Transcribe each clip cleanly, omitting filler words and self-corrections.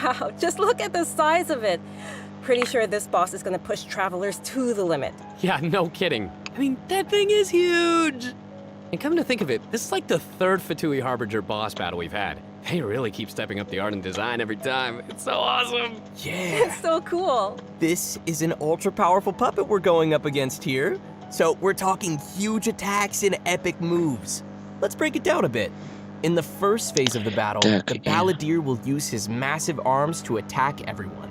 Wow, just look at the size of it. Pretty sure this boss is gonna push travelers to the limit. Yeah, no kidding. I mean, that thing is huge! And come to think of it, this is like the third Fatui Harbinger boss battle we've had. They really keep stepping up the art and design every time. It's so awesome! Yeah. It's so cool. This is an ultra-powerful puppet we're going up against here. So we're talking huge attacks and epic moves. Let's break it down a bit. In the first phase of the battle, the Balladeer will use his massive arms to attack everyone.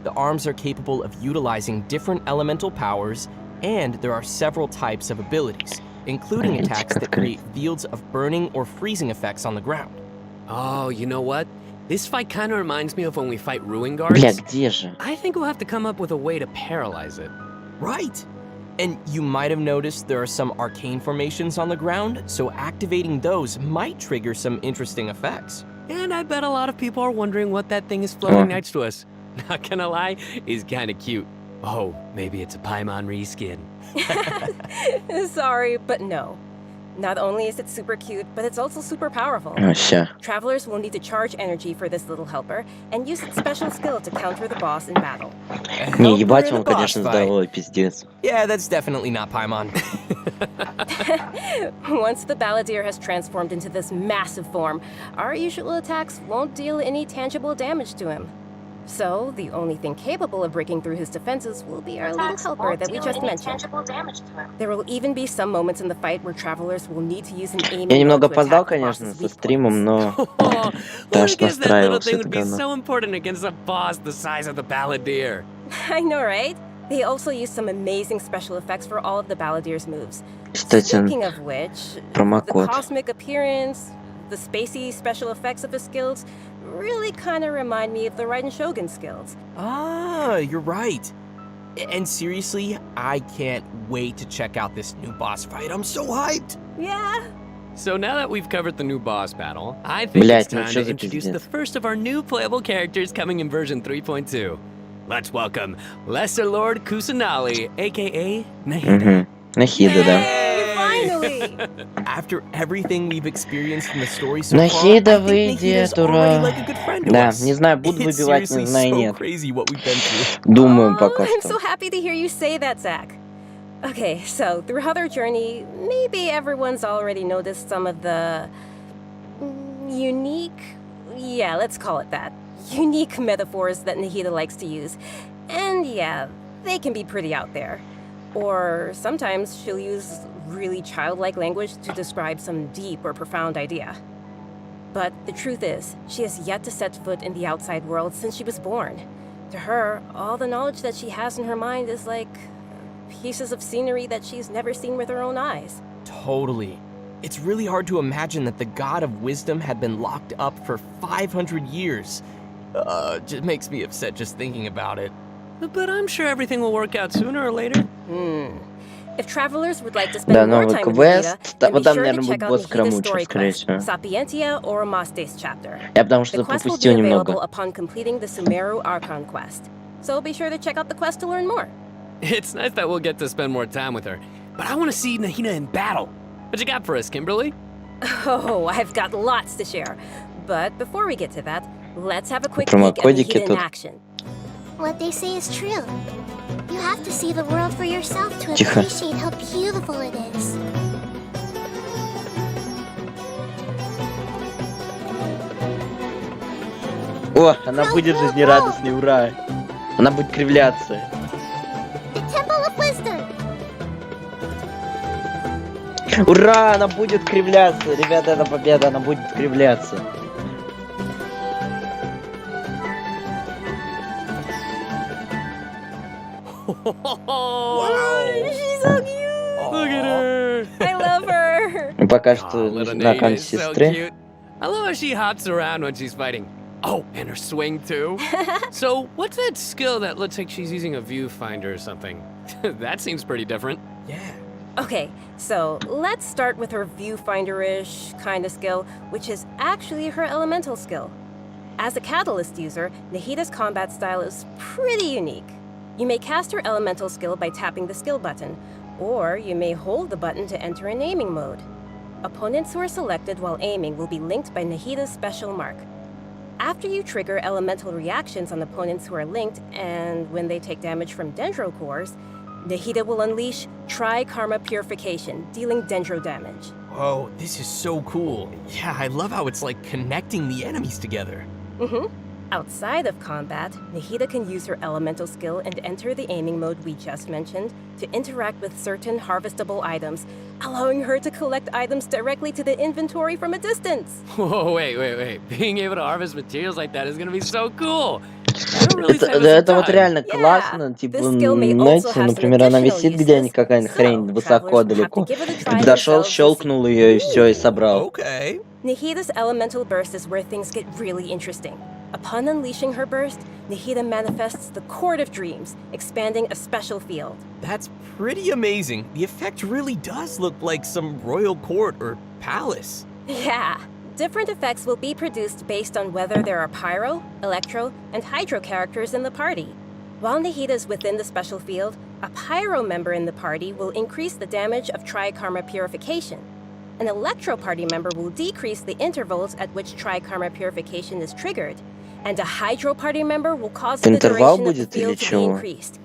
The arms are capable of utilizing different elemental powers, and there are several types of abilities, including attacks that create fields of burning or freezing effects on the ground. Oh, you know what? This fight kind of reminds me of when we fight Ruin Guards. Бля, где же? I think we'll have to come up with a way to paralyze it. Right! And you might have noticed there are some arcane formations on the ground, so activating those might trigger some interesting effects. And I bet a lot of people are wondering what that thing is floating next to us. Not gonna lie, it's kind of cute. Oh, maybe it's a Paimon reskin. Sorry, but no. Not only is it super cute, but it's also super powerful. Ща. Travelers will need to charge energy for this little helper and use its special skill to counter the boss in battle. Не, ебать Helper in он, a boss конечно, fight. здоровый, пиздец. Yeah, that's definitely not Paimon. Once the Balladeer has transformed into this massive form, our usual attacks won't deal any tangible damage to him. So, the only thing capable of breaking through his defenses will be our little helper that we just mentioned. There will even be some moments in the fight where travelers will need to use an aiming Я немного mode to опоздал, attack the конечно, boss's со weak стримом, points. но... Oh, Даш look at that little настраивался, thing это would be говно. so important against a boss the size of the Balladeer. I know, right? They also use some amazing special effects for all of the Balladeer's moves. Кстати, Speaking of which, the промокод. cosmic appearance, the spacey special effects of his skills really kind of remind me of the Raiden Shogun skills. Ah, you're right. And seriously, I can't wait to check out this new boss fight. I'm so hyped. Yeah. So now that we've covered the new boss battle, I think Блядь, it's ну time чё to за introduce the пиздец? first of our new playable characters coming in version 3.2. Let's welcome Lesser Lord Kusanali, aka Nahida. Угу. Нахида, да. Hey, finally. After everything we've experienced in the story so far, Нахида I think Nahida's выйдет, already ура. like a good friend to Да, us. не знаю, буду It's выбивать, seriously не знаю, so нет. crazy what we've been through. Думаю пока I'm что. so happy to hear you say that, Zach. Okay, so throughout our journey, maybe everyone's already noticed some of the unique, yeah, let's call it that, unique metaphors that Nahida likes to use. And yeah, they can be pretty out there. Or sometimes she'll use really childlike language to describe some deep or profound idea. But the truth is, she has yet to set foot in the outside world since she was born. To her, all the knowledge that she has in her mind is like pieces of scenery that she's never seen with her own eyes. Totally. It's really hard to imagine that the god of wisdom had been locked up for 500 years. Just makes me upset just thinking about it. But I'm sure everything will work out sooner or later. If travelers would like to spend Да, more новый time with квест. Nahida, then be Вот там, sure to наверное, check будет out босс Nahida's Крамуча, story скорее quest, всего. Sapientia or Amastes chapter. Я потому The что quest will be пропустил available немного. upon completing the Sumeru Archon quest. So be sure to check out the quest to learn more. It's nice that we'll get to spend more time with her. But I want to see Nahida in battle. What you got for us, Kimberly? Oh, I've got lots to share. But before we get to that, let's have a quick peek at Промокодики Nahida in тут. action. What they say is true. You have to see the world for yourself to Тихо. appreciate how beautiful it is. О, она будет жизнерадостной, ура! Она будет кривляться. The Temple of Wisdom. Ура, она будет кривляться. Ребята, это победа, она будет кривляться. She's so cute! Look at her! I love her! Пока Aw, что little на Nahida аккаунте is so сестры. cute. I love how she hops around when she's fighting. Oh, and her swing too. So, what's that skill that looks like she's using a viewfinder or something? That seems pretty different. Yeah. Okay, so let's start with her viewfinder-ish kind of skill, which is actually her elemental skill. As a catalyst user, Nahida's combat style is pretty unique. You may cast her elemental skill by tapping the skill button, or you may hold the button to enter an aiming mode. Opponents who are selected while aiming will be linked by Nahida's special mark. After you trigger elemental reactions on opponents who are linked, and when they take damage from dendro cores, Nahida will unleash Tri-Karma Purification, dealing dendro damage. Whoa, this is so cool. Yeah, I love how it's like connecting the enemies together. Outside of combat, Nahida can use her elemental skill and enter the aiming mode we just mentioned to interact with certain harvestable items, allowing her to collect items directly to the inventory from a distance. Whoa, wait. Being able to harvest materials like that is gonna be so cool. I don't really say this Это in вот time. реально Yeah, классно, типа, this skill may also знаете, have some например, она additional висит где-нибудь, uses, какая-нибудь хрень so высоко, travelers will have to далеко. give it a Ты try подошел, themselves to see. щелкнул ее и все, и собрал. Okay. Nahida's elemental burst is where things get really interesting. Upon unleashing her burst, Nahida manifests the Court of Dreams, expanding a special field. That's pretty amazing. The effect really does look like some royal court or palace. Yeah, different effects will be produced based on whether there are pyro, electro, and hydro characters in the party. While Nahida is within the special field, a pyro member in the party will increase the damage of Tri-Karma Purification. An electro party member will decrease the intervals at which Tri-Karma Purification is triggered, and a hydro party member will cause the Интервал duration of the будет или field to be чего? increased.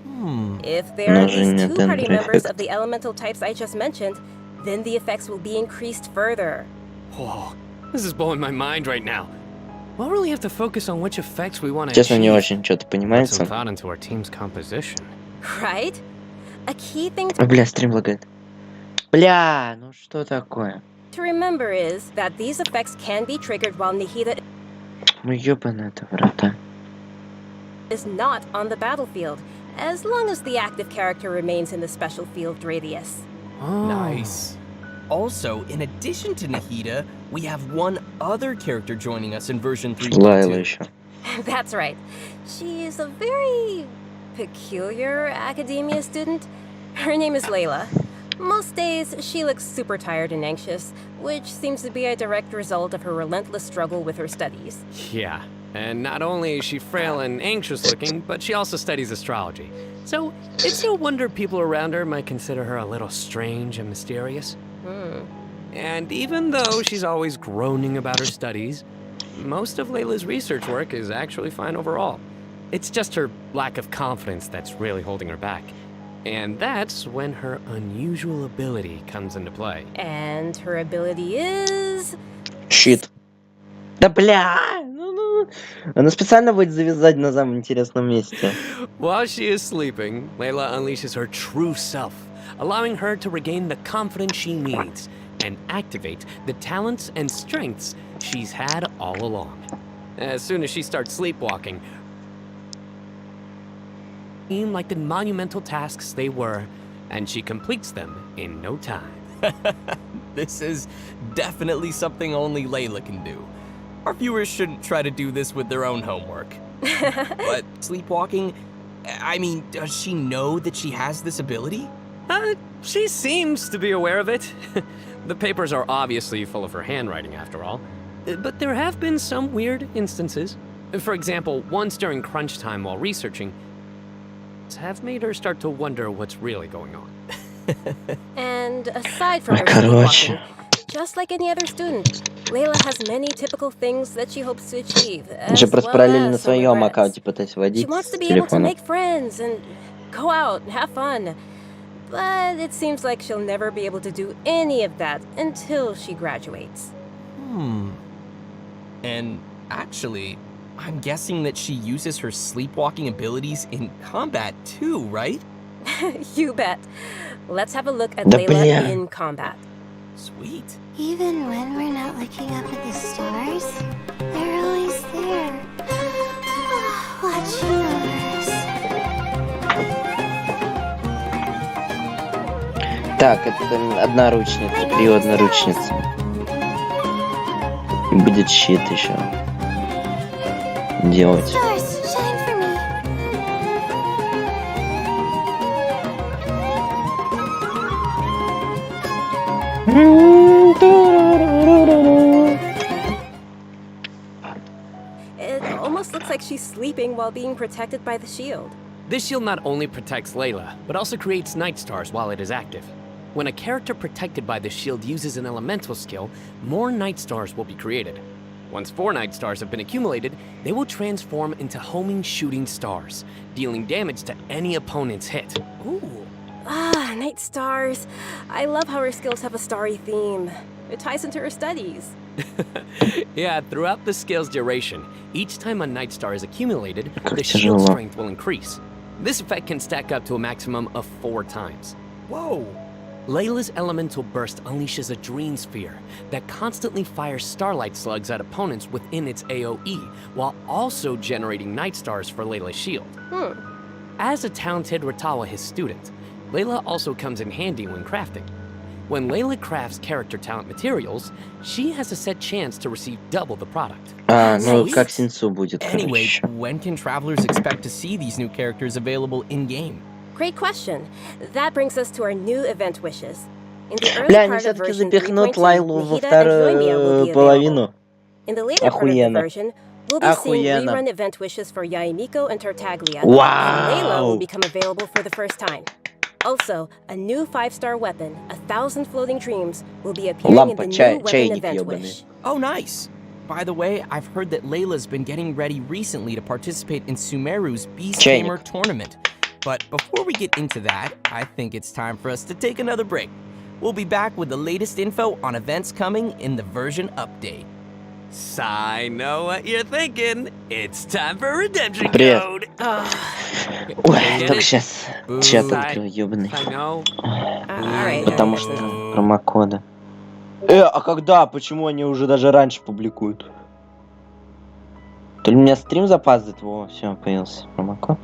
If there are at least 2 party members of the elemental types I just mentioned, then the effects will be increased further. Whoa, this is blowing my mind right now. We'll really have to focus on which effects we want to Честно, не achieve. очень что-то Put some понимается. thought into our team's composition. Right? A key thing to Бля, стрим лагает. Бля, ну что такое? remember is that these effects can be triggered while Nahida Ну ёбаная-то врата. is not on the battlefield, as long as the active character remains in the special field radius. Oh. Nice. Also, in addition to Nahida, we have one other character joining us in version Лайла 3.2. еще. That's right. She's a very peculiar academia student. Her name is Layla. Most days, she looks super tired and anxious, which seems to be a direct result of her relentless struggle with her studies. Yeah, and not only is she frail and anxious looking, but she also studies astrology. So it's no wonder people around her might consider her a little strange and mysterious. And even though she's always groaning about her studies, most of Layla's research work is actually fine overall. It's just her lack of confidence that's really holding her back. And that's when her unusual ability comes into play. And her ability is... Щит. Да бля! Ну. Она специально будет завязать на самом интересном месте. While she is sleeping, Layla unleashes her true self, allowing her to regain the confidence she needs and activate the talents and strengths she's had all along. As soon as she starts sleepwalking, seem like the monumental tasks they were, and she completes them in no time. This is definitely something only Layla can do. Our viewers shouldn't try to do this with their own homework. But sleepwalking, I mean, does she know that she has this ability? She seems to be aware of it. The papers are obviously full of her handwriting, after all. But there have been some weird instances. For example, once during crunch time while researching, have made her start to wonder what's really going on. And aside from her Короче. sleepwalking, just like any other student, Layla has many typical things that she hopes to achieve, as Же просто well параллельно на as some своем regrets. аккаунте пытаюсь She водить wants с to be able to телефона. make friends and go out and have fun. But it seems like she'll never be able to do any of that until she graduates. And actually, I'm guessing that she uses her sleepwalking abilities in combat too, right? You bet. Let's have a look at Да Layla бля. in combat. Sweet. Even when we're not looking up at the stars, they're always there. Watching over us. Так, это одноручница, трио одноручница. И будет щит еще. Делать. Stars, shine for me. It almost looks like she's sleeping while being protected by the shield. This shield not only protects Layla, but also creates night stars while it is active. When a character protected by the shield uses an elemental skill, more night stars will be created. Once 4 night stars have been accumulated, they will transform into homing shooting stars, dealing damage to any opponent's hit. Ooh. Ah, night stars. I love how her skills have a starry theme. It ties into her studies. Yeah, throughout the skill's duration, each time a night star is accumulated, Как the shield тяжело. strength will increase. This effect can stack up to a maximum of 4 times. Whoa. Layla's elemental burst unleashes a dream sphere that constantly fires starlight slugs at opponents within its AoE, while also generating night stars for Layla's shield. As a talented Ratawa his student, Layla also comes in handy when crafting. When Layla crafts character talent materials, she has a set chance to receive double the product. Ну, Nice. как Синцу будет, Anyway, короче. when can travelers expect to see these new characters available in-game? Great question. That brings us to our new event wishes. In the early Бля, они part of все-таки version запихнут 3.2, Лайлу во Nahida and Yoimiya will be вторую available. половину. In the later part of the Охуенно. version, we'll be seeing Охуенно. rerun event wishes for Yaimiko and Tartaglia, Wow. and Layla will become available for the first time. Also, a new 5-star weapon, 1,000 Floating Dreams, will be appearing in the Лампа, new weapon чайник event ёбаный. wish. Oh, nice. By the way, I've heard that Layla's been getting ready recently to participate in Sumeru's Beast Чайник. Gamer tournament. But before we get into that, I think it's time for us to take another break. We'll be back with the latest info on events coming in the version update. So I know what you're thinking. It's time for redemption Привет. code. Ой, Get только it? сейчас Boo. чат I- открыл, ёбаный. I know. Alright. Потому что промокоды. А когда? Почему они уже даже раньше публикуют? То ли у меня стрим запаздывает? Во, все, появился промокод.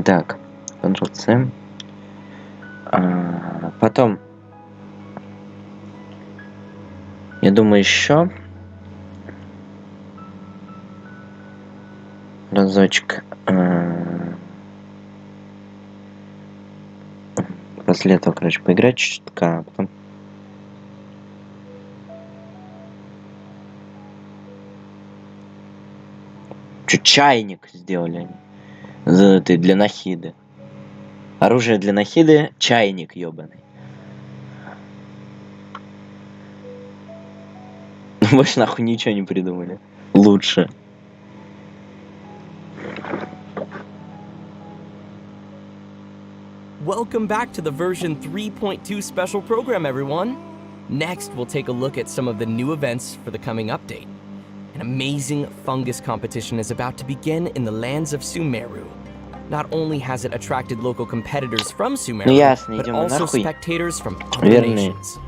Так, Ctrl-C. Потом, я думаю, еще разочек. После этого, короче, поиграть чуть-чуть, а потом... Чуть чайник сделали они. Для Нахиды. Оружие для Нахиды, чайник ёбаный. Больше нахуй ничего не придумали. Лучше. Welcome back to the version 3.2 special program, everyone. Next, we'll take a look at some of the new events for the coming update. An amazing fungus competition is about to begin in the lands of Sumeru. Not only has it attracted local competitors from Sumeru, ясно, but идем also нахуй. spectators from other Верные. nations.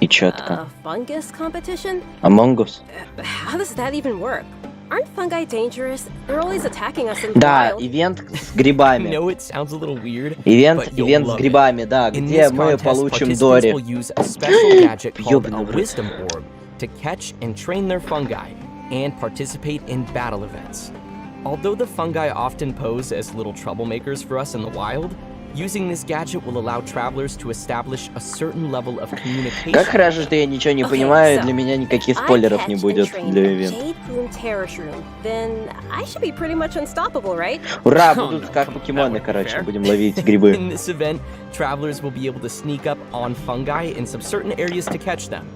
И чётко. A fungus competition? Among Us. How does that even work? Aren't fungi dangerous? They're always attacking us in the Да, wild. ивент с I грибами. know it sounds a little weird, Ивент but you'll с love it. грибами, да, In где this мы contest, получим participants Дори. will use a special gadget called a Ёбаный в рот. Wisdom Orb to catch and train their fungi and participate in battle events. Although the fungi often pose as little troublemakers for us in the wild, using this gadget will allow travelers to establish a certain level of communication. Как хорошо, что я ничего не Okay, понимаю, so для меня никаких I спойлеров не catch будет and train для a ивента. Jade Plume Terror Shroom, then I should be pretty much unstoppable, right? Ура, Oh, будут no, как that покемоны, wouldn't be короче, fair. будем ловить грибы. In this event, travelers will be able to sneak up on fungi in some certain areas to catch them.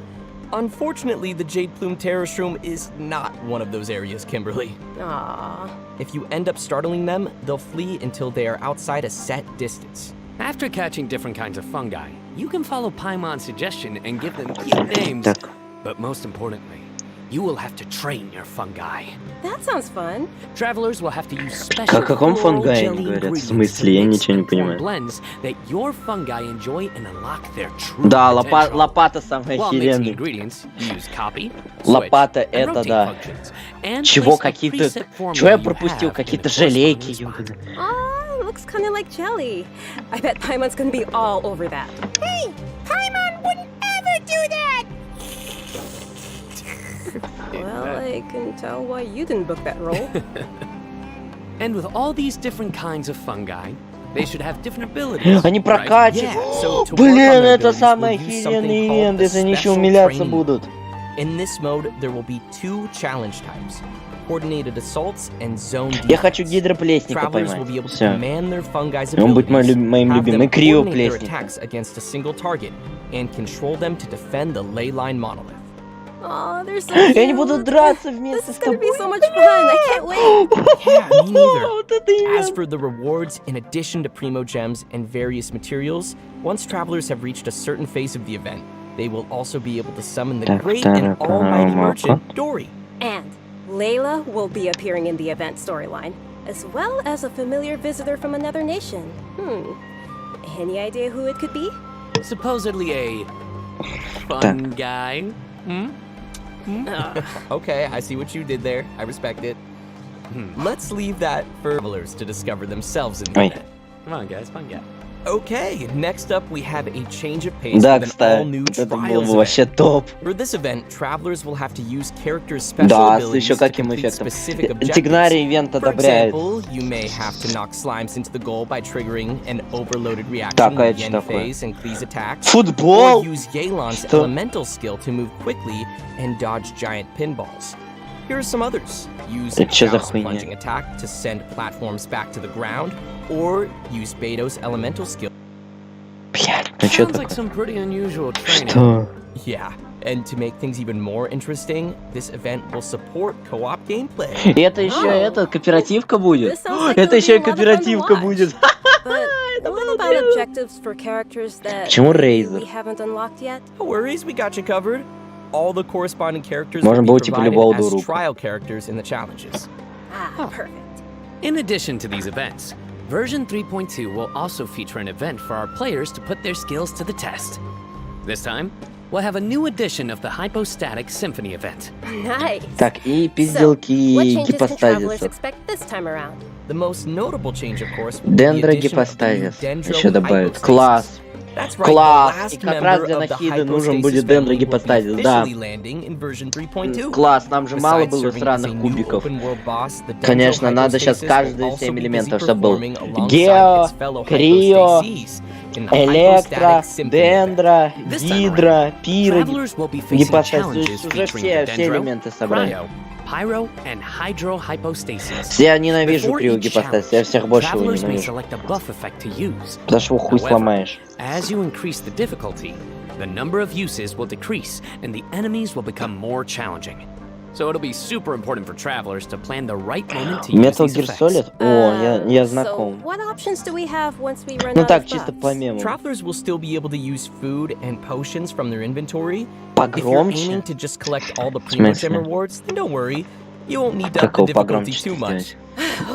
Unfortunately, the Jade Plume Terror Shroom is not one of those areas, Kimberly. Aww. If you end up startling them, they'll flee until they are outside a set distance. After catching different kinds of fungi, you can follow Paimon's suggestion and give them cute names. Так, But most importantly, you will have to train your fungi. That sounds fun. Travelers will have to use special О каком floral фунгае jelly они говорят? В ingredients смысле? to Я mix ничего не and form понимаю. blends that your fungi enjoy and unlock their true Да, potential. лопата самая While mixing охеренная. ingredients, use copy, Лопата switch, and это rotate да. functions, and Чего place a какие-то... preset formula Чего я you пропустил? have in Какие-то the желейки, corresponding spot. ёбаный. Oh, it looks kind of like jelly. I bet Paimon's gonna be all over that. Hey, Paimon wouldn't ever do that! Well, I can tell why you didn't book that role. And with all these different kinds of fungi, they should have different abilities. Они right? прокачивают. Yeah, so to work on Блин, their это abilities, самый we'll use something охеренный called ивент, the если они еще special умиляться training будут. In this mode, there will be two challenge types. coordinated assaults and zone Я хочу defense. гидроплесника Travelers will поймать. be able to Всё. command their fungi's Он будет abilities, моим have them любимым. И coordinate their криоплесник. attacks against a single target, and control them to defend the ley line monolith. Aw, they're so Я не cute. буду драться This вместе is с gonna тобой. be so much fun. I can't wait. Yeah, me neither. Вот это As именно. for the rewards, in addition to Primo Gems and various materials, once travelers have reached a certain phase of the event, they will also be able to summon the Так, great and вторая almighty программа. merchant, Dory. And Layla will be appearing in the event storyline, as well as a familiar visitor from another nation. Any idea who it could be? Supposedly a fun guy. Okay, I see what you did there. I respect it. Let's leave that for travelers to discover themselves in the Wait. event. Come on, guys, fun guy. Okay, next up we have a change of pace Да, with an кстати, all-new вот это было trials бы event. вообще топ. For this event, travelers will have to use characters' special Да, с abilities еще to каким complete эффектом. specific objectives. Тигнарий ивент For одобряет. example, you may have to knock slimes into the goal by triggering an overloaded reaction Так, а in это the что end такое? phase and Klee's attacks. Футбол? Or use Yelan's Что? elemental skill to move quickly and dodge giant pinballs. Here are some others. Use Это чё за Xiao's хуйня? plunging attack to send platforms back to the ground, or use Beto's elemental skill. Блядь, ну что Sounds like такое? some pretty unusual training. Что? Yeah, and to make things even more interesting, this event will support co-op gameplay. И это еще это кооперативка будет. This sounds like Это it would еще и be a lot of fun to кооперативка watch. будет. But what about objectives for characters that Почему Razer? we haven't unlocked yet? No worries, we got you covered. All the corresponding characters Можно will было be типа provided любого as дурука. trial characters in the challenges. Perfect. In addition to these events, version 3.2 will also feature an event for our players to put their skills to the test. This time, we'll have a new edition of the Hypostatic Symphony event. Nice. Так, и So, what пизделки changes can travelers гипостазиса. expect this time around? The most notable change, of course, will be the addition of the new Дендрогипостазис. Dendro Еще добавят. Hypostasis. Класс. That's right, Класс. the last И как раз для member of the Нахиды нужен Hypostasis будет family will be дендрогипостазис, да. officially landing in version 3.2. Класс, нам же мало Besides было serving as a сраных new кубиков. open-world boss, the Dendro Конечно, надо сейчас Hypostasis каждые will 7 also be элементов, busy чтобы был performing alongside Гео, its fellow Крио, Hypostases in the Электро, Hypostatic Symphony event. Дендра, This time Гидра, around, Пиро, travelers will be facing гипостазис. То challenges есть уже featuring the все Dendro, элементы собрали. Cryo, Pyro, and Hydro Hypostasis. Я ненавижу Before крио each гипостазис, я challenge, всех больше его travelers may ненавижу. select a buff effect to use. Потому что его хуй However, сломаешь. As you increase the difficulty, the number of uses will decrease and the enemies will become more challenging. So it'll be super important for travelers to plan the right moment to use Metal these Gear effects. Solid? О, я So, знаком. what options do we have once we run Ну out так, of чисто buffs? по мему. Travelers will still be able to use food and potions from their inventory. If you're aiming Погромче? to just collect all the В Primo Gem смысле? rewards, then don't worry. You won't need to up the Какого difficulty погромче too much. сделать?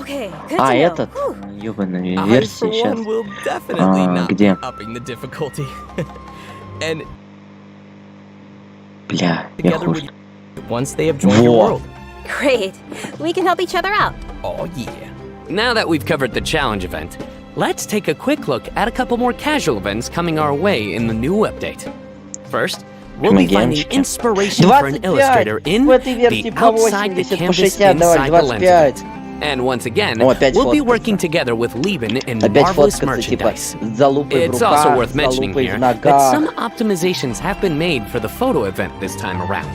Okay, good А, to know. этот? Whew. Ёбаная I, for версия one, сейчас. will definitely not be где? upping the difficulty. And Бля, я together хуй. with you once they have joined your Во. world. Great. We can help each other out. Oh yeah. Now that we've covered the challenge event, let's take a quick look at a couple more casual events coming our way in the new update. First, we'll be finding Геншики. inspiration for an 25 illustrator in в этой версии the по outside the 80, по canvas 60, давай, inside the lens 25. event. And once again, О, опять we'll be фоткаться. working together with Lieben in Опять marvelous фоткаться, типа, merchandise. с залупой в It's also руках, worth с mentioning залупой here в that ногах. some optimizations have been made for the photo event this time around.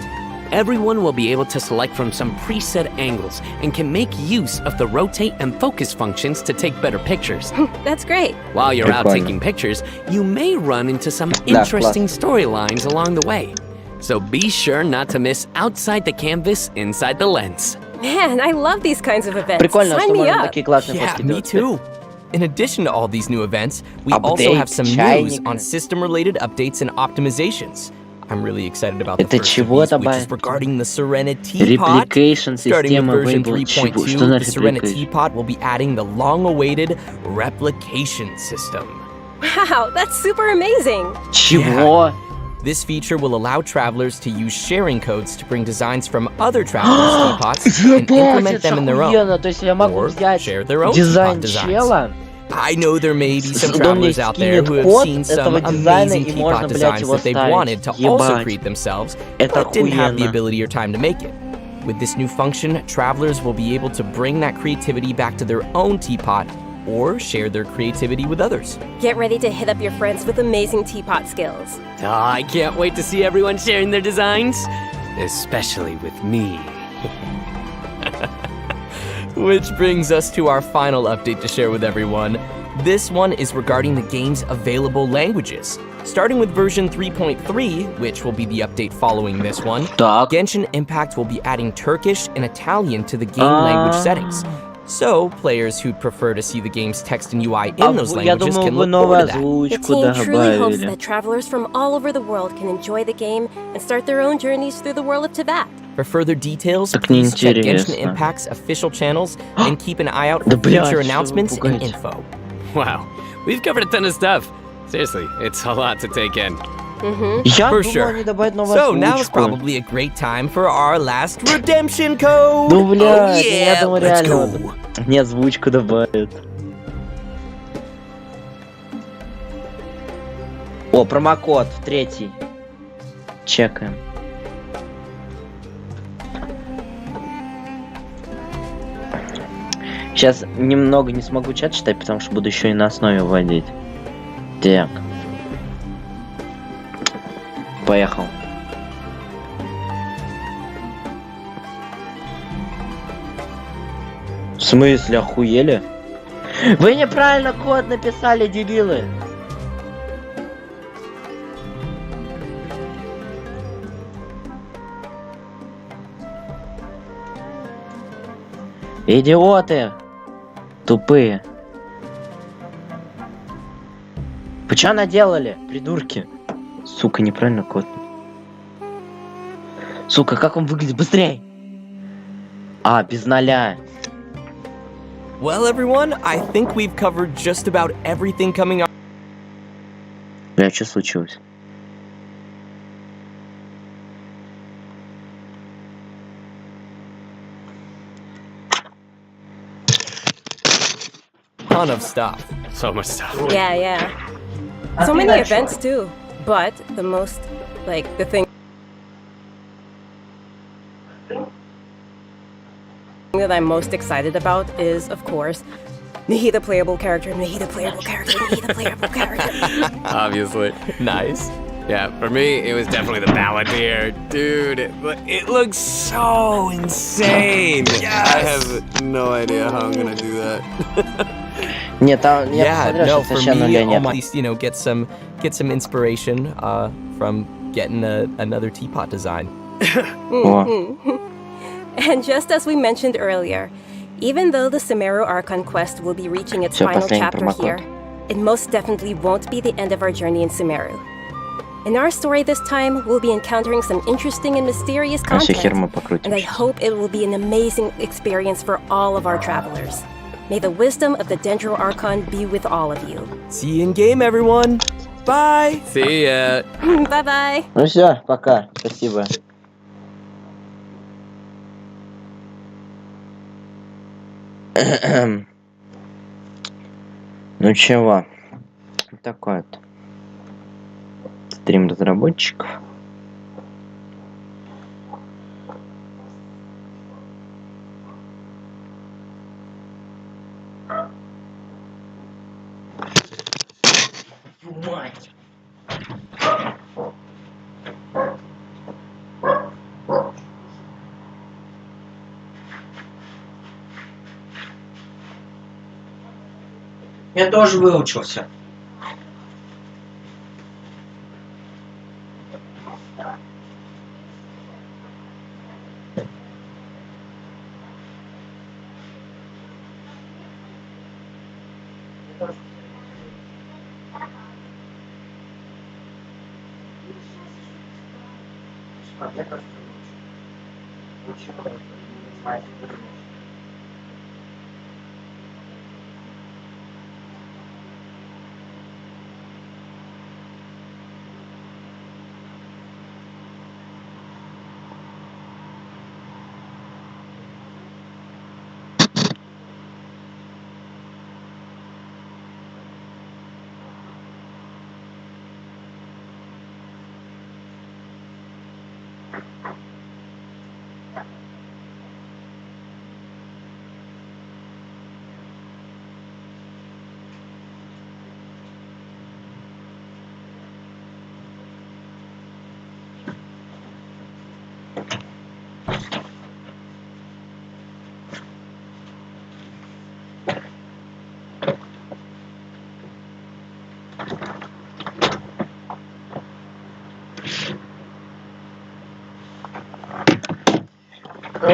Everyone will be able to select from some preset angles and can make use of the rotate and focus functions to take better pictures. That's great. While you're out Прикольно. taking pictures, you may run into some Да, interesting storylines along the way. So be sure not to miss outside the canvas, inside the lens. Man, I love these kinds of events. Прикольно, Sign что me можно up. такие классные Yeah, фотки me делать. too. In addition to all these new events, we Update, also have some news чайник. on system-related updates and optimizations. I'm really excited about the Это first чего of these, which is добавить? regarding the Serenity Pot. Replication Starting with система version Weibo. Чего? 3.2, Что за the Serenity replication? Pot will be adding the long-awaited replication system. Wow, that's super amazing. Чего? This feature will allow travelers to use sharing codes to bring designs from other travelers' teapots and Ебать, implement это them in their own. охуенно. То есть я могу Or взять share their own дизайн teapot designs. чела, I know there may be some он мне travelers out there скинет who have код seen some этого дизайна, amazing и можно, teapot блядь, designs его that they've ставить. wanted to also Ебать. create themselves, Это but didn't have the охуенно. ability or time to make it. With this new function, travelers will be able to bring that creativity back to their own teapot or share their creativity with others. Get ready to hit up your friends with amazing teapot skills. Oh, I can't wait to see everyone sharing their designs, especially with me. Which brings us to our final update to share with everyone. This one is regarding the game's available languages. Starting with version 3.3, which will be the update following this one, Так. Genshin Impact will be adding Turkish and Italian to the game language settings. So, players who'd prefer to see the game's text and UI in those Я languages думал, can вы look новую forward to that. The озвучку team truly hopes добавили. that travelers from all over the world can enjoy the game and start their own journeys through the world of Tibet. For further details, Так please check Genshin неинтересно. Impact's official channels and keep an eye out for Да, блядь, future что вы announcements and пугаете? info. Wow, we've covered a ton of stuff. Seriously, it's a lot to take in. Я For думал, sure. они добавят новую So now is озвучку. probably a great time for our last redemption code. Ну, блядь, oh, yeah, я думал, let's реально go. мне озвучку добавят. О, промокод, 3. Чекаем. Сейчас немного не смогу чат читать, потому что буду еще и на основе вводить. Так. Поехал. В смысле, охуели? Вы неправильно код написали, дебилы! Идиоты! Тупые. Вы что наделали, придурки? Сука, неправильно код. Сука, как он выглядит? Быстрей! А, без 0. Well, everyone, I think we've covered just about everything coming up. Бля, что случилось? Ton of stuff. So much stuff. Yeah. So many events too. But the most, the thing that I'm most excited about is, of course, Nahi the playable character, Nahi the playable character, Nahi the playable character. Obviously. Nice. Yeah, for me, it was definitely the Balladeer. Dude, it looks so insane. I have no idea how I'm gonna do that. Нет, там, я Yeah, посмотрел, no, что for совершенно me, нуля нет. at least, get some inspiration from getting another teapot design. О, And just as we mentioned earlier, even though the Sumeru Archon quest will be reaching its Всё, final последний chapter промокод. here, it most definitely won't be the end of our journey in Sumeru. In our story this time, we'll be encountering some interesting and mysterious а все хер мы content, покрутим. and I сейчас. hope it will be an amazing experience for all of our travelers. May the wisdom of the Dendro Archon be with all of you. See you in game, everyone. Bye. See ya. Bye-bye! Ну все, пока. Спасибо. Ну чего? Такой вот. Стрим разработчиков. Мать. Я тоже выучился.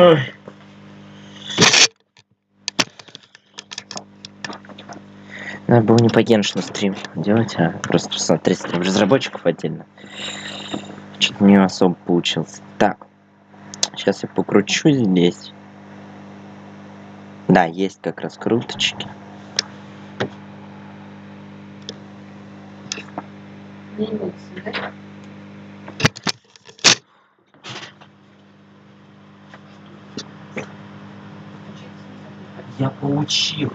Ой. Надо было не по геншину стрим делать, а просто смотреть стрим разработчиков отдельно. Что-то не особо получился. Так. Сейчас я покручу здесь. Да, есть как раз круточки. Я получил.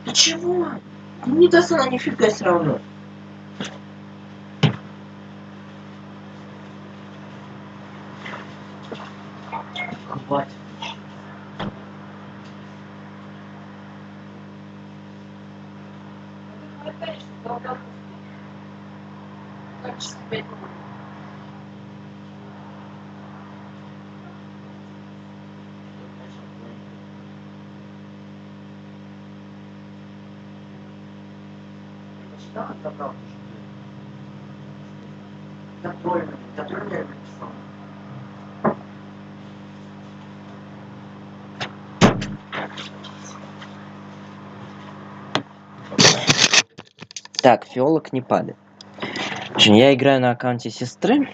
Ты чего? Не даст она нифига все равно. Хватит. Так, фиолок не падает. В общем, я играю на аккаунте сестры.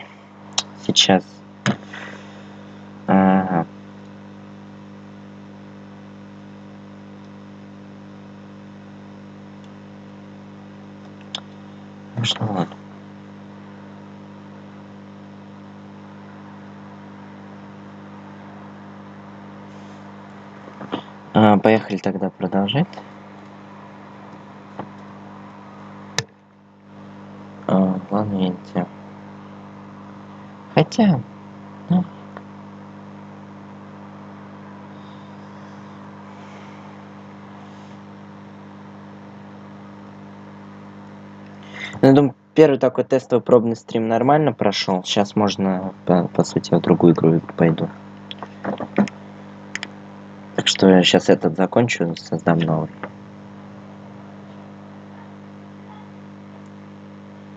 Сейчас. Ага. Ну что, ладно. Поехали тогда продолжать. Ладно, я не знаю. Хотя... Ну... Я думаю, первый такой тестовый пробный стрим нормально прошел. Сейчас можно, по сути, в другую игру пойду. Так что я сейчас этот закончу, создам новый.